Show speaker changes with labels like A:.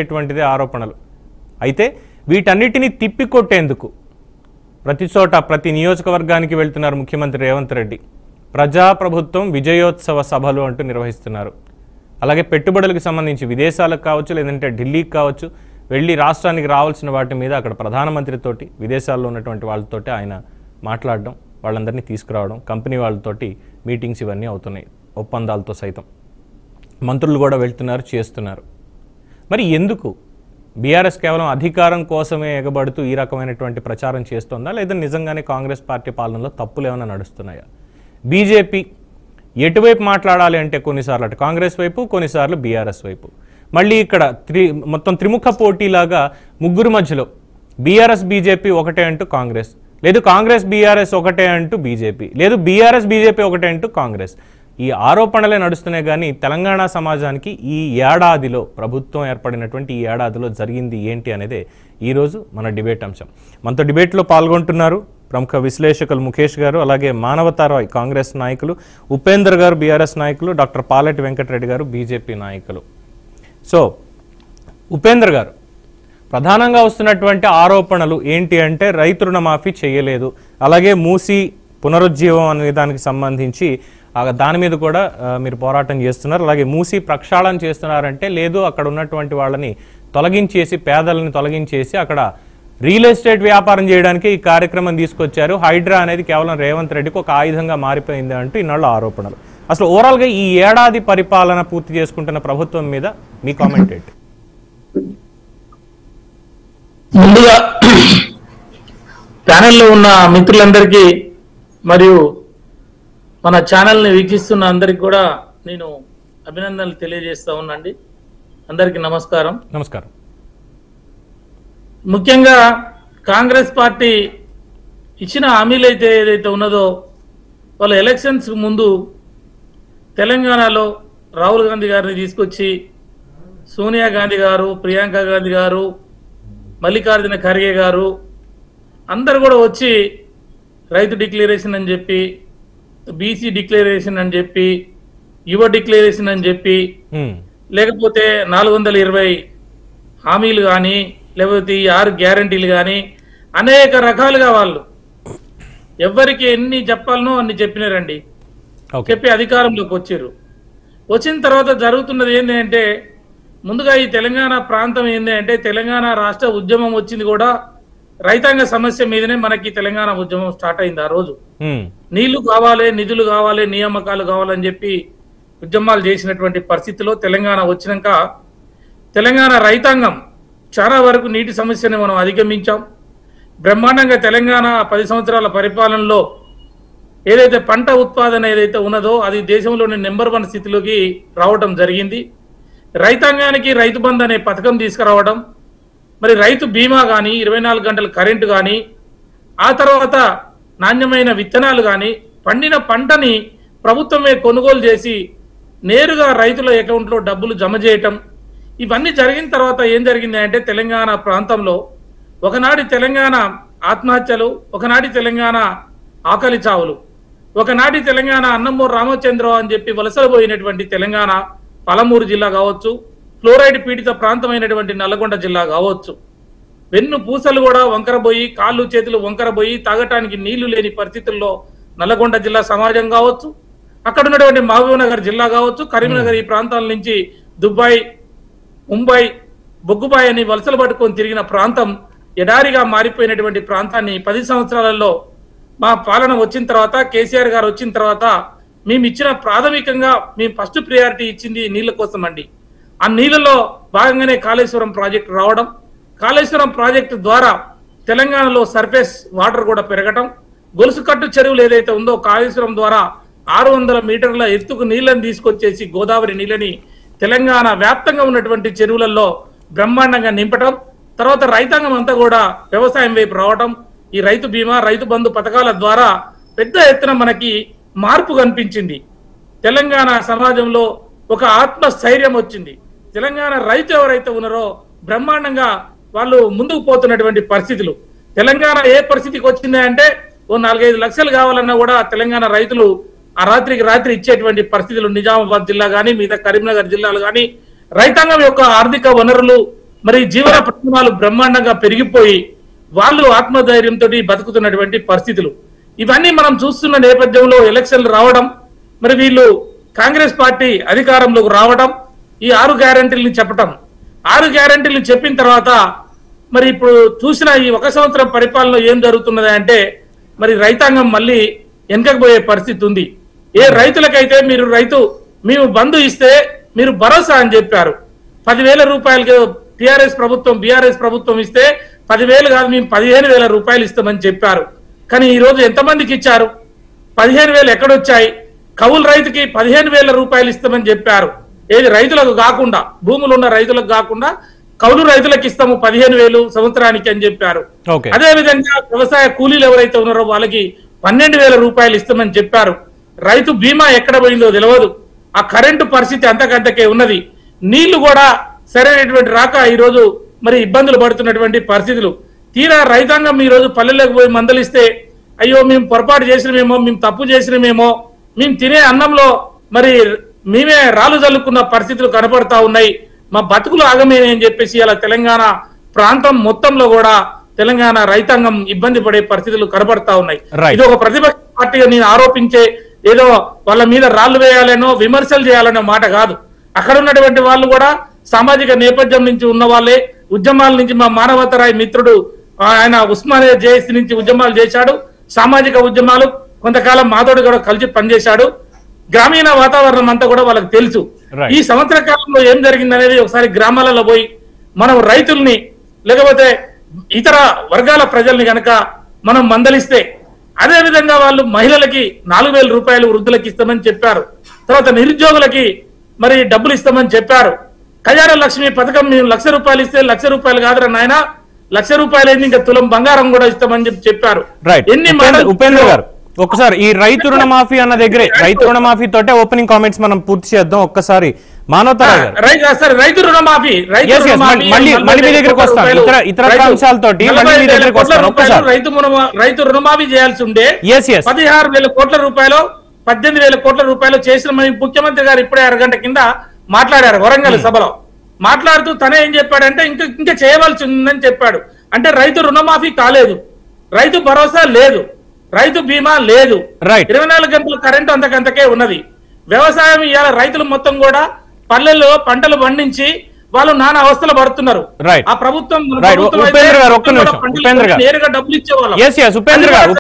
A: ఎటువంటిది ఆరోపణలు అయితే వీటన్నిటిని తిప్పికొట్టేందుకు ప్రతి చోట ప్రతి నియోజకవర్గానికి వెళ్తున్నారు ముఖ్యమంత్రి రేవంత్ రెడ్డి. ప్రజాప్రభుత్వం విజయోత్సవ సభలు అంటూ నిర్వహిస్తున్నారు. అలాగే పెట్టుబడులకు సంబంధించి విదేశాలకు కావచ్చు లేదంటే ఢిల్లీకి కావచ్చు వెళ్ళి రాష్ట్రానికి రావాల్సిన వాటి మీద అక్కడ ప్రధానమంత్రితోటి విదేశాల్లో ఉన్నటువంటి వాళ్ళతోటి ఆయన మాట్లాడడం, వాళ్ళందరినీ తీసుకురావడం, కంపెనీ వాళ్ళతోటి మీటింగ్స్ ఇవన్నీ అవుతున్నాయి ఒప్పందాలతో సైతం. మంత్రులు కూడా వెళ్తున్నారు, చేస్తున్నారు. మరి ఎందుకు బీఆర్ఎస్ కేవలం అధికారం కోసమే ఎగబడుతూ ఈ రకమైనటువంటి ప్రచారం చేస్తోందా లేదా నిజంగానే కాంగ్రెస్ పార్టీ పాలనలో తప్పులు ఏమైనా నడుస్తున్నాయా? బీజేపీ ఎటువైపు మాట్లాడాలి అంటే కొన్నిసార్లు అటు కాంగ్రెస్ వైపు, కొన్నిసార్లు బీఆర్ఎస్ వైపు. మళ్ళీ ఇక్కడ మొత్తం త్రిముఖ పోటీలాగా ముగ్గురు మధ్యలో బీఆర్ఎస్ బీజేపీ ఒకటే అంటూ కాంగ్రెస్, లేదు కాంగ్రెస్ బీఆర్ఎస్ ఒకటే అంటూ బీజేపీ, లేదు బీఆర్ఎస్ బీజేపీ ఒకటే అంటూ కాంగ్రెస్. ఈ ఆరోపణలే నడుస్తున్నాయి. కానీ తెలంగాణ సమాజానికి ఈ ఏడాదిలో ప్రభుత్వం ఏర్పడినటువంటి ఈ ఏడాదిలో జరిగింది ఏంటి అనేది ఈరోజు మన డిబేట్ అంశం. మనతో డిబేట్లో పాల్గొంటున్నారు ప్రముఖ విశ్లేషకులు ముఖేష్ గారు, అలాగే మానవతారాయ్ కాంగ్రెస్ నాయకులు, ఉపేందర్ గారు బీఆర్ఎస్ నాయకులు, డాక్టర్ పాలెటి వెంకటరెడ్డి గారు బీజేపీ నాయకులు. సో ఉపేందర్ గారు, ప్రధానంగా వస్తున్నటువంటి ఆరోపణలు ఏంటి అంటే రైతు రుణమాఫీ చేయలేదు, అలాగే మూసి పునరుజ్జీవం అనే దానికి సంబంధించి దాని మీద కూడా మీరు పోరాటం చేస్తున్నారు. అలాగే మూసి ప్రక్షాళన చేస్తున్నారంటే లేదు అక్కడ ఉన్నటువంటి వాళ్ళని తొలగించేసి, పేదలని తొలగించేసి అక్కడ రియల్ ఎస్టేట్ వ్యాపారం చేయడానికి ఈ కార్యక్రమం తీసుకొచ్చారు. హైడ్రా అనేది కేవలం రేవంత్ రెడ్డికి ఒక ఆయుధంగా మారిపోయింది అంటూ ఇన్నాళ్ళు ఆరోపణలు. అసలు ఓవరాల్గా ఈ ఏడాది పరిపాలన పూర్తి చేసుకుంటున్న ప్రభుత్వం మీద మీ కామెంట్ ఏంటి?
B: ముందుగా ప్యానెల్లో ఉన్న మిత్రులందరికీ మరియు మన ఛానల్ని వీక్షిస్తున్న అందరికి కూడా నేను అభినందనలు తెలియజేస్తా ఉన్నాండి. అందరికీ నమస్కారం.
A: నమస్కారం.
B: ముఖ్యంగా కాంగ్రెస్ పార్టీ ఇచ్చిన హామీలు అయితే ఏదైతే ఉన్నదో, వాళ్ళ ఎలక్షన్స్ ముందు తెలంగాణలో రాహుల్ గాంధీ గారిని తీసుకొచ్చి సోనియా గాంధీ గారు, ప్రియాంక గాంధీ గారు, మల్లికార్జున ఖర్గే గారు అందరు కూడా వచ్చి రైతు డిక్లరేషన్ అని చెప్పి, బీసీ డిక్లరేషన్ అని చెప్పి, యువ డిక్లరేషన్ అని చెప్పి, లేకపోతే 420 హామీలు కానీ లేకపోతే 6 గ్యారంటీలు కానీ అనేక రకాలుగా వాళ్ళు ఎవరికి ఎన్ని చెప్పాలనో అన్ని చెప్పినారండి. చెప్పి అధికారంలోకి వచ్చారు. వచ్చిన తర్వాత జరుగుతున్నది ఏంటి అంటే, ముందుగా ఈ తెలంగాణ ప్రాంతం ఏంటి అంటే తెలంగాణ రాష్ట్ర ఉద్యమం వచ్చింది కూడా రైతాంగ సమస్య మీదనే మనకి తెలంగాణ ఉద్యమం స్టార్ట్ అయింది. ఆ రోజు నీళ్లు కావాలి, నిధులు కావాలి, నియామకాలు కావాలని చెప్పి ఉద్యమాలు చేసినటువంటి పరిస్థితిలో తెలంగాణ వచ్చినాక తెలంగాణ రైతాంగం చాలా వరకు నీటి సమస్యని మనం అధిగమించాం. బ్రహ్మాండంగా తెలంగాణ 10 సంవత్సరాల పరిపాలనలో ఏదైతే పంట ఉత్పాదన ఏదైతే ఉన్నదో అది దేశంలోని నెంబర్ 1 స్థితిలోకి రావడం జరిగింది. రైతాంగానికి రైతు బంధు అనే పథకం తీసుకురావడం, మరి రైతు బీమా కానీ, 24 గంటల కరెంటు కానీ, ఆ తర్వాత నాణ్యమైన విత్తనాలు కానీ, పండిన పంటని ప్రభుత్వమే కొనుగోలు చేసి నేరుగా రైతుల అకౌంట్లో డబ్బులు జమ చేయటం, ఇవన్నీ జరిగిన తర్వాత ఏం జరిగింది అంటే తెలంగాణ ప్రాంతంలో ఒకనాటి తెలంగాణ ఆత్మహత్యలు, ఒకనాటి తెలంగాణ ఆకలి చావులు, ఒకనాటి తెలంగాణ అన్నమూరు రామచంద్రరావు అని చెప్పి వలసలు పోయినటువంటి తెలంగాణ పాలమూరు జిల్లా కావచ్చు, ఫ్లోరైడ్ పీడిత ప్రాంతమైనటువంటి నల్లగొండ జిల్లా కావచ్చు, వెన్ను పూసలు కూడా వంకరబోయి, కాళ్ళు చేతులు వంకరబోయి తాగటానికి నీళ్లు లేని పరిస్థితుల్లో నల్లగొండ జిల్లా సమాజం కావచ్చు, అక్కడ ఉన్నటువంటి మహబూబ్ నగర్ జిల్లా కావచ్చు, కరీంనగర్ ఈ ప్రాంతాల నుంచి దుబాయ్, ముంబై, బొగ్గుబాయ్ అని వలసలు పట్టుకొని తిరిగిన ప్రాంతం ఎడారిగా మారిపోయినటువంటి ప్రాంతాన్ని 10 సంవత్సరాలలో మా పాలన వచ్చిన తర్వాత, కేసీఆర్ గారు వచ్చిన తర్వాత మేము ఇచ్చిన ప్రాథమికంగా మేము ఫస్ట్ ప్రియారిటీ ఇచ్చింది నీళ్ల కోసం అండి. ఆ నీళ్లలో భాగంగానే కాళేశ్వరం ప్రాజెక్టు రావడం, కాళేశ్వరం ప్రాజెక్టు ద్వారా తెలంగాణలో సర్ఫేస్ వాటర్ కూడా పెరగటం, గొలుసుకట్టు చెరువులు ఏదైతే ఉందో కాళేశ్వరం ద్వారా 600 మీటర్ల ఎత్తుకు నీళ్లను తీసుకొచ్చేసి గోదావరి నీళ్ళని తెలంగాణ వ్యాప్తంగా ఉన్నటువంటి చెరువులలో బ్రహ్మాండంగా నింపటం, తర్వాత రైతాంగం అంతా కూడా వ్యవసాయం వైపు రావటం, ఈ రైతు బీమా, రైతు బంధు పథకాల ద్వారా పెద్ద ఎత్తున మనకి మార్పు కనిపించింది. తెలంగాణ సమాజంలో ఒక ఆత్మస్థైర్యం వచ్చింది. తెలంగాణ రైతు ఎవరైతే ఉన్నారో బ్రహ్మాండంగా వాళ్ళు ముందుకు పోతున్నటువంటి పరిస్థితులు. తెలంగాణ ఏ పరిస్థితికి వచ్చింది అంటే ఓ 4-5 లక్షలు కావాలన్నా కూడా తెలంగాణ రైతులు ఆ రాత్రికి రాత్రి ఇచ్చేటువంటి పరిస్థితులు నిజామాబాద్ జిల్లా కానీ మిగతా కరీంనగర్ జిల్లాలు కానీ రైతాంగం యొక్క ఆర్థిక వనరులు మరి జీవన ప్రమాణాలు బ్రహ్మాండంగా పెరిగిపోయి వాళ్ళు ఆత్మధైర్యంతో బతుకుతున్నటువంటి పరిస్థితులు ఇవన్నీ మనం చూస్తున్న నేపథ్యంలో ఎలక్షన్లు రావడం, మరి వీళ్ళు కాంగ్రెస్ పార్టీ అధికారంలోకి రావడం, ఈ 6 గ్యారెంటీలను చెప్పటం, 6 గ్యారెంటీలు చెప్పిన తర్వాత మరి ఇప్పుడు చూసిన ఈ 1 సంవత్సరం పరిపాలన ఏం జరుగుతున్నది అంటే మరి రైతాంగం మళ్ళీ వెనకపోయే పరిస్థితి ఉంది. ఏ రైతులకైతే మేము బంధు ఇస్తే మీరు భరోసా అని చెప్పారు, 10,000 రూపాయలకి టిఆర్ఎస్ ప్రభుత్వం బీఆర్ఎస్ ప్రభుత్వం ఇస్తే 10,000 కాదు మేము 15,000 రూపాయలు ఇస్తామని చెప్పారు. కానీ ఈ రోజు ఎంతమందికి ఇచ్చారు? 15,000 ఎక్కడొచ్చాయి? కౌలు రైతుకి 15,000 రూపాయలు ఇస్తామని చెప్పారు. ఏది రైతులకు కాకుండా, భూములు ఉన్న రైతులకు కాకుండా కౌలు రైతులకు ఇస్తాము 15,000 సంవత్సరానికి అని చెప్పారు. అదే విధంగా వ్యవసాయ కూలీలు ఎవరైతే ఉన్నారో వాళ్ళకి 12,000 రూపాయలు ఇస్తామని చెప్పారు. రైతు బీమా ఎక్కడ పోయిందో తెలియదు. ఆ కరెంటు పరిస్థితి అంతకంతకే ఉన్నది. నీళ్లు కూడా సరైనటువంటి రాక ఈ రోజు మరి ఇబ్బందులు పడుతున్నటువంటి పరిస్థితులు. తీరా రైతాంగం ఈ రోజు పల్లెలకు పోయి మందలిస్తే అయ్యో మేము పొరపాటు చేసినమేమో, మేము తప్పు చేసినమేమో, మేము తినే అన్నంలో మరి మేమే రాళ్ళు చల్లుకున్న పరిస్థితులు కనపడతా ఉన్నాయి, మా బతుకులు ఆగమేనే అని చెప్పేసి అలా తెలంగాణ ప్రాంతం మొత్తంలో కూడా తెలంగాణ రైతాంగం ఇబ్బంది పడే పరిస్థితులు కనబడతా ఉన్నాయి. ఇది ఒక ప్రతిపక్ష పార్టీగా నేను ఆరోపించే ఏదో వాళ్ళ మీద రాళ్లు వేయాలనో విమర్శలు చేయాలనే మాట కాదు. అక్కడ ఉన్నటువంటి వాళ్ళు కూడా సామాజిక నేపథ్యం నుంచి ఉన్న వాళ్ళే. ఉద్యమాల నుంచి మా మానవతరాయ్ మిత్రుడు ఆయన ఉస్మానియా జేఏసీ నుంచి ఉద్యమాలు చేశాడు, సామాజిక ఉద్యమాలు కొంతకాలం మాతోడు కూడా కలిసి పనిచేశాడు. గ్రామీణ వాతావరణం అంతా కూడా వాళ్ళకి తెలుసు. ఈ సంవత్సర కాలంలో ఏం జరిగిందనేది ఒకసారి గ్రామాలలో పోయి మనం రైతుల్ని లేకపోతే ఇతర వర్గాల ప్రజల్ని గనక మనం మందలిస్తే, అదే విధంగా వాళ్ళు మహిళలకి 4,000 రూపాయలు వృద్ధులకు ఇస్తామని చెప్పారు. తర్వాత నిరుద్యోగులకి మరి డబ్బులు ఇస్తామని చెప్పారు. కళ్యాణ లక్ష్మి పథకం మేము 1,00,000 రూపాయలు ఇస్తే 1,00,000 రూపాయలు కాదురా నాయన, 1,00,000 రూపాయలు అయింది, ఇంకా తులం బంగారం కూడా ఇస్తామని చెప్పారు.
A: ఎన్ని ఉపేంద్ర గారు ఒకసారి ఈ రైతు రుణమాఫీ అన్న దగ్గరే, రైతు రుణమాఫీ తోటే ఓపెనింగ్ కామెంట్స్ మనం పూర్తి చేద్దాం. ఒక్కసారి
B: రైతు రుణమాఫీ రైతు రుణమాఫీ చేయాల్సి ఉండే 16,000 కోట్ల రూపాయలు 18,000 కోట్ల రూపాయలు చేసిన ముఖ్యమంత్రి గారు ఇప్పుడే అరగంట కింద మాట్లాడారు వరంగల్ సభలో. మాట్లాడుతూ తనే ఏం చెప్పాడంటే ఇంకా చేయవలసి ఉందని చెప్పాడు. అంటే రైతు రుణమాఫీ కాలేదు, రైతు భరోసా లేదు, రైతు బీమా లేదు, 24 గంటల కరెంటు అంతకంతకే ఉన్నది. వ్యవసాయం ఇవాళ రైతులు మొత్తం కూడా పల్లెల్లో పంటలు పండించి వాళ్ళు నానా అవస్థలు పడుతున్నారు. ఆ ప్రభుత్వం నేరుగా డబ్బులు ఇచ్చేవాళ్ళు.